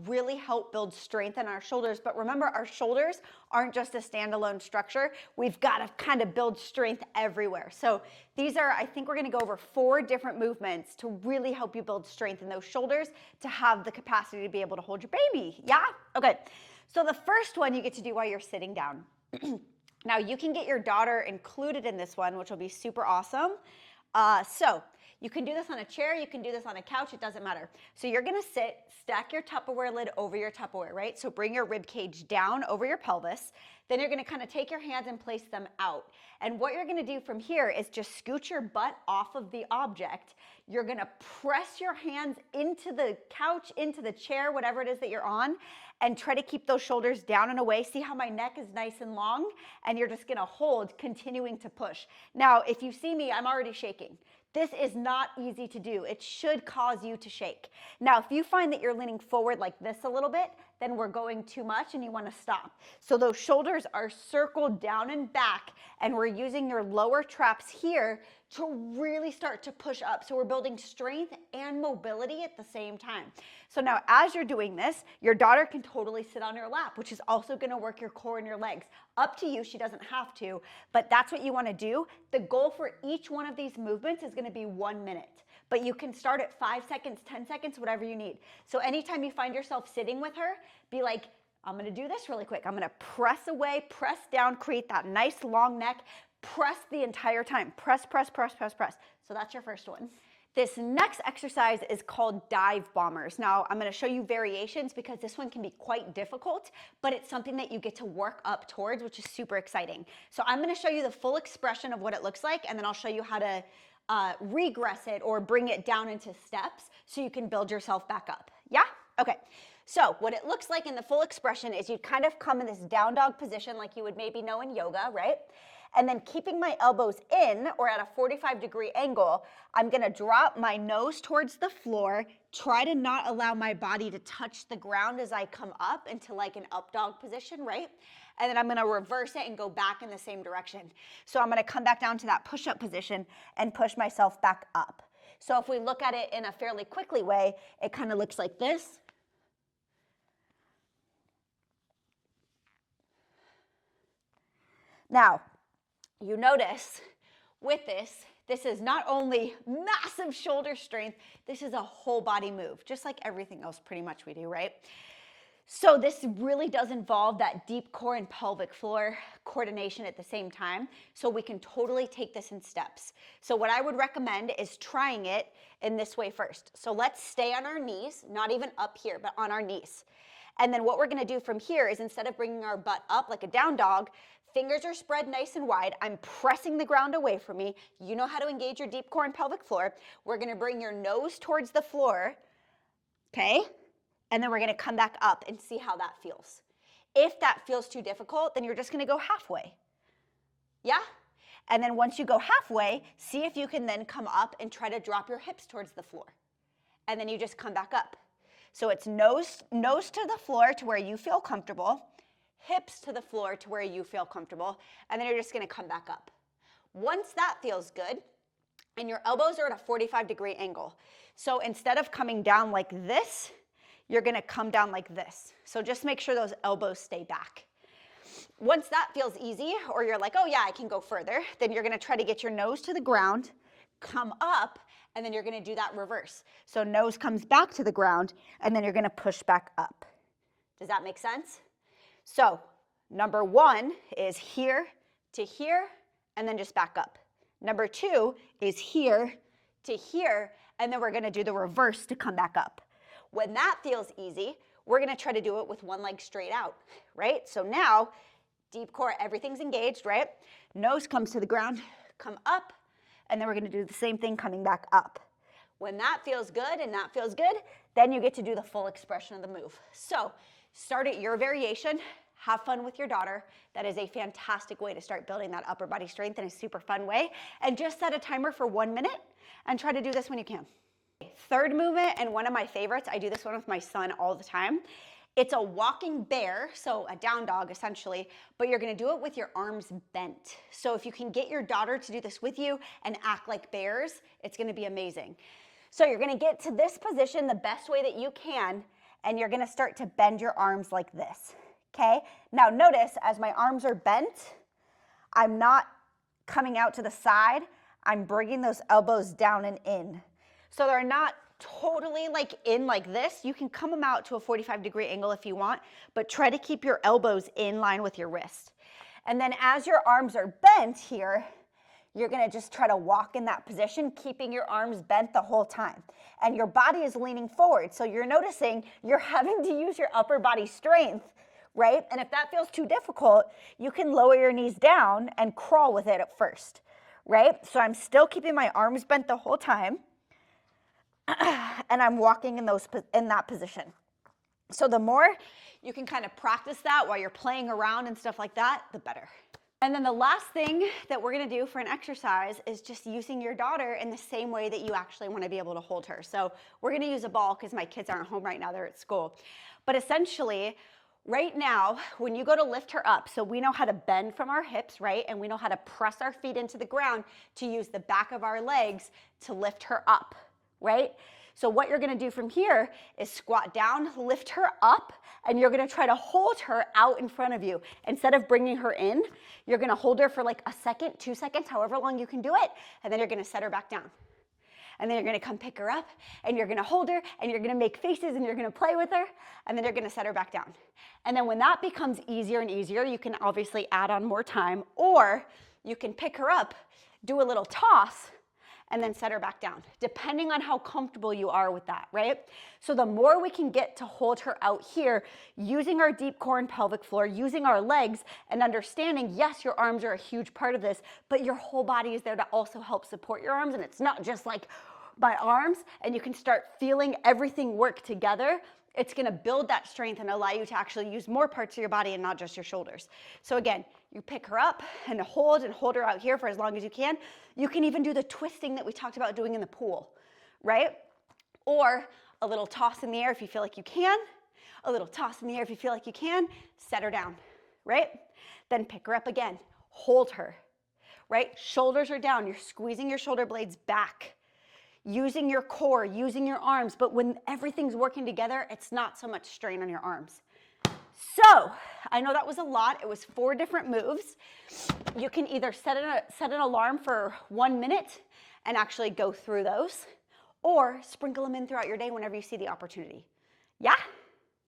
really help build strength in our shoulders. But remember, our shoulders aren't just a standalone structure. We've got to kind of build strength everywhere. So these are, I think we're going to go over 4 different movements to really help you build strength in those shoulders to have the capacity to be able to hold your baby. Yeah? Okay. So the first one you get to do while you're sitting down. Now you can get your daughter included in this one, which will be super awesome. So you can do this on a chair, you can do this on a couch, it doesn't matter. So you're gonna sit, stack your Tupperware lid over your Tupperware, right? So bring your rib cage down over your pelvis. Then you're gonna kind of take your hands and place them out. And what you're gonna do from here is just scoot your butt off of the object. You're gonna press your hands into the couch, into the chair, whatever it is that you're on, and try to keep those shoulders down and away. See how my neck is nice and long? And you're just gonna hold, continuing to push. Now, if you see me, I'm already shaking. This is not easy to do. It should cause you to shake. Now, if you find that you're leaning forward like this a little bit, then we're going too much and you wanna stop. So those shoulders are circled down and back, and we're using your lower traps here to really start to push up. So we're building strength and mobility at the same time. So now as you're doing this, your daughter can totally sit on your lap, which is also gonna work your core and your legs. Up to you, she doesn't have to, but that's what you wanna do. The goal for each one of these movements is gonna be 1 minute, but you can start at 5 seconds, 10 seconds, whatever you need. So anytime you find yourself sitting with her, be like, I'm gonna do this really quick. I'm gonna press away, press down, create that nice long neck, press the entire time. Press, press, press, press, press. So that's your first one. This next exercise is called dive bombers. Now, I'm gonna show you variations because this one can be quite difficult, but it's something that you get to work up towards, which is super exciting. So I'm gonna show you the full expression of what it looks like, and then I'll show you how to regress it or bring it down into steps so you can build yourself back up. Yeah? Okay. So what it looks like in the full expression is you kind of come in this down dog position like you would maybe know in yoga, right? And then keeping my elbows in or at a 45-degree angle, I'm gonna drop my nose towards the floor, try to not allow my body to touch the ground as I come up into like an up dog position, right? And then I'm gonna reverse it and go back in the same direction. So I'm gonna come back down to that push-up position and push myself back up. So if we look at it in a fairly quickly way, it kind of looks like this. Now, you notice with this, this is not only massive shoulder strength, this is a whole body move, just like everything else pretty much we do, right? So this really does involve that deep core and pelvic floor coordination at the same time. So we can totally take this in steps. So what I would recommend is trying it in this way first. So let's stay on our knees, not even up here, but on our knees. And then what we're gonna do from here is instead of bringing our butt up like a down dog, fingers are spread nice and wide. I'm pressing the ground away from me. You know how to engage your deep core and pelvic floor. We're gonna bring your nose towards the floor, okay? And then we're gonna come back up and see how that feels. If that feels too difficult, then you're just gonna go halfway. Yeah? And then once you go halfway, see if you can then come up and try to drop your hips towards the floor. And then you just come back up. So it's nose to the floor to where you feel comfortable, hips to the floor to where you feel comfortable, and then you're just gonna come back up. Once that feels good, and your elbows are at a 45-degree angle. So instead of coming down like this, you're gonna come down like this. So just make sure those elbows stay back. Once that feels easy, or you're like, oh yeah, I can go further, then you're gonna try to get your nose to the ground, come up, and then you're gonna do that reverse. So nose comes back to the ground, and then you're gonna push back up. Does that make sense? So number 1 is here to here, and then just back up. Number 2 is here to here, and then we're gonna do the reverse to come back up. When that feels easy, we're gonna try to do it with one leg straight out, right? So now, deep core, everything's engaged, right? Nose comes to the ground, come up, and then we're gonna do the same thing coming back up. When that feels good and that feels good, then you get to do the full expression of the move. So start at your variation, have fun with your daughter. That is a fantastic way to start building that upper body strength in a super fun way. And just set a timer for 1 minute and try to do this when you can. Third movement, and one of my favorites, I do this one with my son all the time. It's a walking bear, so a down dog essentially, but you're gonna do it with your arms bent. So if you can get your daughter to do this with you and act like bears, it's gonna be amazing. So you're gonna get to this position the best way that you can, and you're gonna start to bend your arms like this, okay? Now notice, as my arms are bent, I'm not coming out to the side, I'm bringing those elbows down and in. So they're not totally like in like this. You can come them out to a 45-degree angle if you want, but try to keep your elbows in line with your wrist. And then as your arms are bent here, you're gonna just try to walk in that position, keeping your arms bent the whole time. And your body is leaning forward, so you're noticing you're having to use your upper body strength, right? And if that feels too difficult, you can lower your knees down and crawl with it at first, right? So I'm still keeping my arms bent the whole time, and I'm walking in that position. So the more you can kind of practice that while you're playing around and stuff like that, the better. And then the last thing that we're gonna do for an exercise is just using your daughter in the same way that you actually wanna be able to hold her. So we're gonna use a ball because my kids aren't home right now, they're at school. But essentially, right now, when you go to lift her up, so we know how to bend from our hips, right? And we know how to press our feet into the ground to use the back of our legs to lift her up, right? So what you're gonna do from here is squat down, lift her up, and you're gonna try to hold her out in front of you. Instead of bringing her in, you're gonna hold her for like a second, 2 seconds, however long you can do it, and then you're gonna set her back down. And then you're gonna come pick her up, and you're gonna hold her, and you're gonna make faces, and you're gonna play with her, and then you're gonna set her back down. And then when that becomes easier and easier, you can obviously add on more time, or you can pick her up, do a little toss, and then set her back down, depending on how comfortable you are with that, right? So the more we can get to hold her out here, using our deep core and pelvic floor, using our legs, and understanding, yes, your arms are a huge part of this, but your whole body is there to also help support your arms, and it's not just like my arms, and you can start feeling everything work together. It's gonna build that strength and allow you to actually use more parts of your body and not just your shoulders. So again, you pick her up and hold her out here for as long as you can. You can even do the twisting that we talked about doing in the pool, right? Or a little toss in the air if you feel like you can, a little toss in the air if you feel like you can, set her down, right? Then pick her up again, hold her, right? Shoulders are down, you're squeezing your shoulder blades back, using your core, using your arms, but when everything's working together, it's not so much strain on your arms. So, I know that was a lot. It was 4 different moves. You can either set an alarm for 1 minute and actually go through those, or sprinkle them in throughout your day whenever you see the opportunity. Yeah?